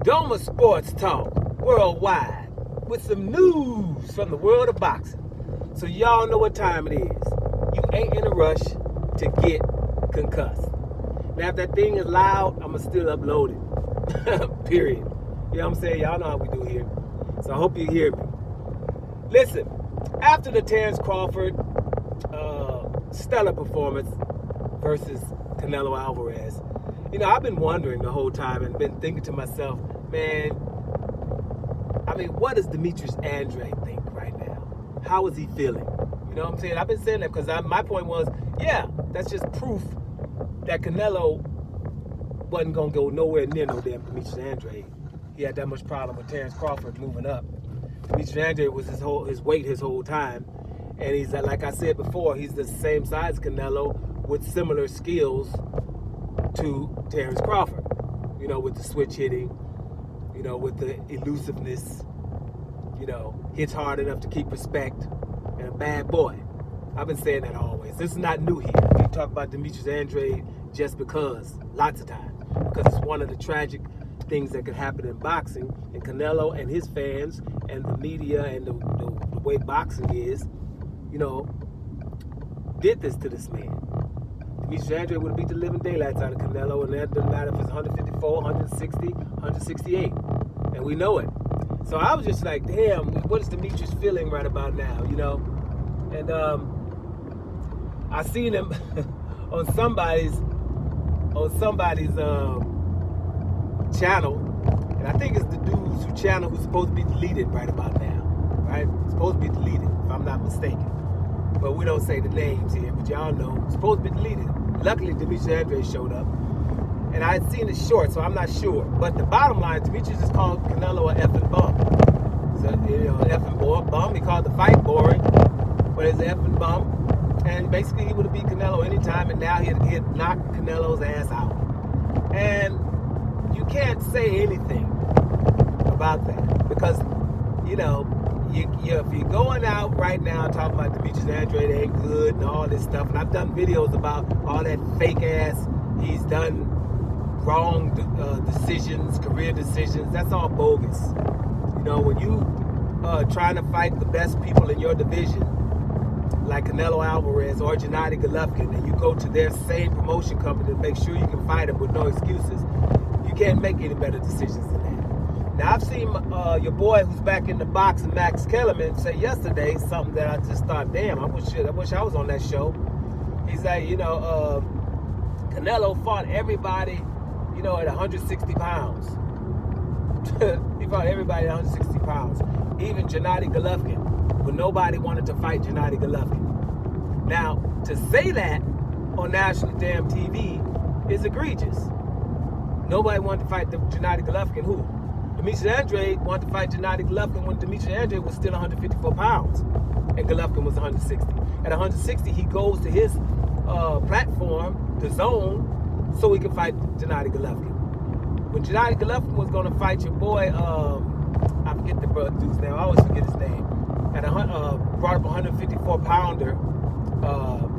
Doma Sports Talk worldwide with some news from the world of boxing. So y'all know what time it is. You ain't in a rush to get concussed. Now if that thing is loud, I'ma still upload it. Period. You know what I'm saying? Y'all know how we do here. So I hope you hear me. Listen, after the Terence Crawford stellar performance versus Canelo Alvarez, you know, I've been wondering the whole time and been thinking to myself, man, I mean, what does Demetrius Andrade think right now? How is he feeling? You know what I'm saying? I've been saying that because my point was, yeah, that's just proof that Canelo wasn't going to go nowhere near no damn Demetrius Andrade. He had that much problem with Terence Crawford moving up. Demetrius Andrade was his weight his whole time. And he's, like I said before, he's the same size as Canelo with similar skills to Terence Crawford. You know, with the switch hitting, you know, with the elusiveness, you know, hits hard enough to keep respect, and a bad boy. I've been saying that always. This is not new here. We talk about Demetrius Andrade just because, lots of times, because it's one of the tragic things that could happen in boxing. And Canelo and his fans and the media and the way boxing is, you know, did this to this man. Demetrius Andrade would have beat the living daylights out of Canelo, and that doesn't matter if it's 154, 160, 168. And we know it. So I was just like, damn, what is Demetrius feeling right about now, you know? And I seen him on somebody's channel, and I think it's the dude's channel who's supposed to be deleted right about now, right? It's supposed to be deleted, if I'm not mistaken. But we don't say the names here, but y'all know it's supposed to be deleted. Luckily, Demetrius Andrade showed up, and I had seen it short, so I'm not sure. But the bottom line, Demetrius just called Canelo an effing bum. So, you know, an effing bum. He called the fight boring, but it's an effing bum. And basically, he would have beat Canelo anytime, and now he'd knock Canelo's ass out. And you can't say anything about that because, you know, if you're going out right now talking about Demetrius Andrade ain't good and all this stuff, and I've done videos about all that fake ass, he's done wrong decisions, career decisions, that's all bogus. You know, when you trying to fight the best people in your division, like Canelo Alvarez or Gennady Golovkin, and you go to their same promotion company to make sure you can fight them with no excuses, you can't make any better decisions than that. Now, I've seen your boy who's back in the boxing, Max Kellerman, say yesterday something that I just thought, damn, I wish I was on that show. He's like, you know, Canelo fought everybody, you know, at 160 pounds. He fought everybody at 160 pounds. Even Gennady Golovkin, when nobody wanted to fight Gennady Golovkin. Now, to say that on national damn TV is egregious. Nobody wanted to fight Gennady Golovkin. Who? Demetrius Andrade wanted to fight Gennady Golovkin when Demetrius Andrade was still 154 pounds and Golovkin was 160. At 160, he goes to his platform, the zone, so he can fight Gennady Golovkin. When Gennady Golovkin was going to fight your boy, I forget the dude's name, I always forget his name, at brought up a 154 pounder,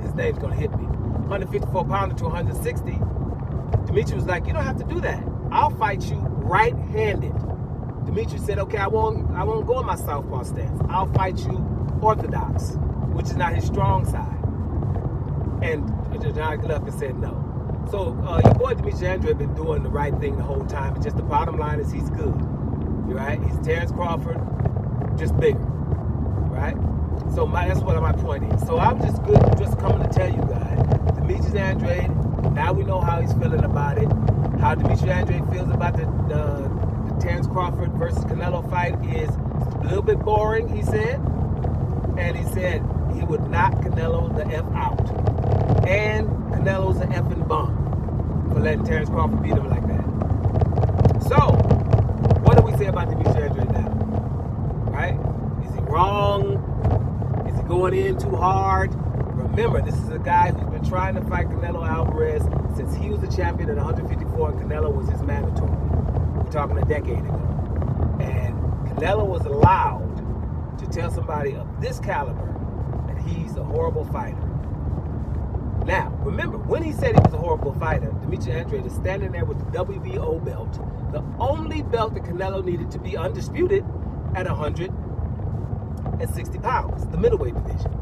his name's going to hit me, 154 pounder to 160, Demetrius was like, you don't have to do that. I'll fight you right-handed. Demetrius said, okay, I won't go in my southpaw stance. I'll fight you orthodox, which is not his strong side. And Gennady Golovkin said no. So your boy Demetrius Andrade been doing the right thing the whole time. It's just the bottom line is he's good, right? He's Terence Crawford, just bigger, right? So that's what my point is. So I'm just coming to tell you guys, Demetrius Andrade, now we know how he's feeling about it. How Demetrius Andrade feels about the Terence Crawford versus Canelo fight is a little bit boring, he said. And he said he would knock Canelo the F out. And Canelo's an effing bum for letting Terence Crawford beat him like that. So, what do we say about Demetrius Andrade now? Right? Is he wrong? Is he going in too hard? Remember, this is a guy who's been trying to fight Canelo Alvarez since he was the champion at 154 and Canelo was his mandatory. We're talking a decade ago. And Canelo was allowed to tell somebody of this caliber that he's a horrible fighter. Now, remember, when he said he was a horrible fighter, Demetrius Andrade is standing there with the WBO belt, the only belt that Canelo needed to be undisputed at 160 pounds, the middleweight division.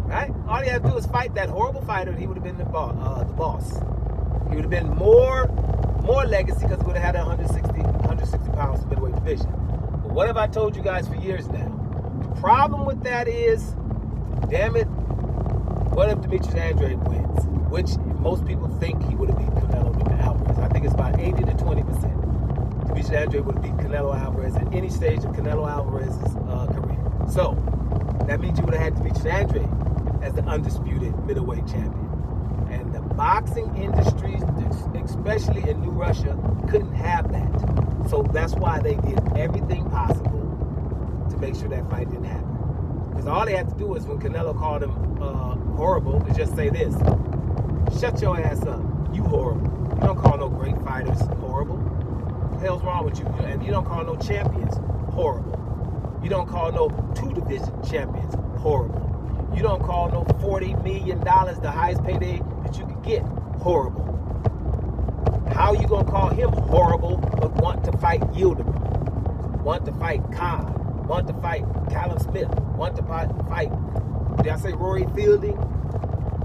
Right? All he had to do is fight that horrible fighter, and he would have been the boss. He would have been more legacy because he would have had 160 pounds middleweight division. But what have I told you guys for years now? The problem with that is, damn it, what if Demetrius Andrade wins? Which most people think he would have beat Canelo Alvarez. I think it's about 80 to 20%. Demetrius Andrade would have beat Canelo Alvarez at any stage of Canelo Alvarez's career. So that means you would have had Demetrius Andrade as the undisputed middleweight champion. And the boxing industry, especially in New Russia, couldn't have that. So that's why they did everything possible to make sure that fight didn't happen. Because all they had to do is, when Canelo called him horrible, to just say this: shut your ass up, you horrible. You don't call no great fighters horrible. What the hell's wrong with you? And you don't call no champions horrible. You don't call no 2-division champions horrible. You don't call no $40 million, the highest payday that you could get, horrible. How you gonna call him horrible but want to fight Yildirim, want to fight Khan, want to fight Callum Smith, want to fight, did I say Rory Fielding?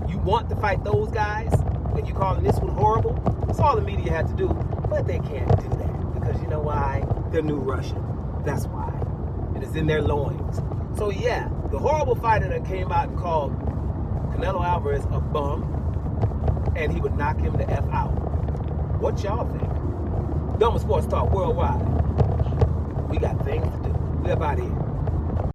You want to fight those guys, and you calling this one horrible? That's all the media had to do, but they can't do that, because you know why? They're New Russian. That's why. It is in their loins. So yeah, the horrible fighter that came out and called Canelo Alvarez a bum, and he would knock him the F out. What y'all think? Doma Sports Talk Worldwide. We got things to do. We're about here.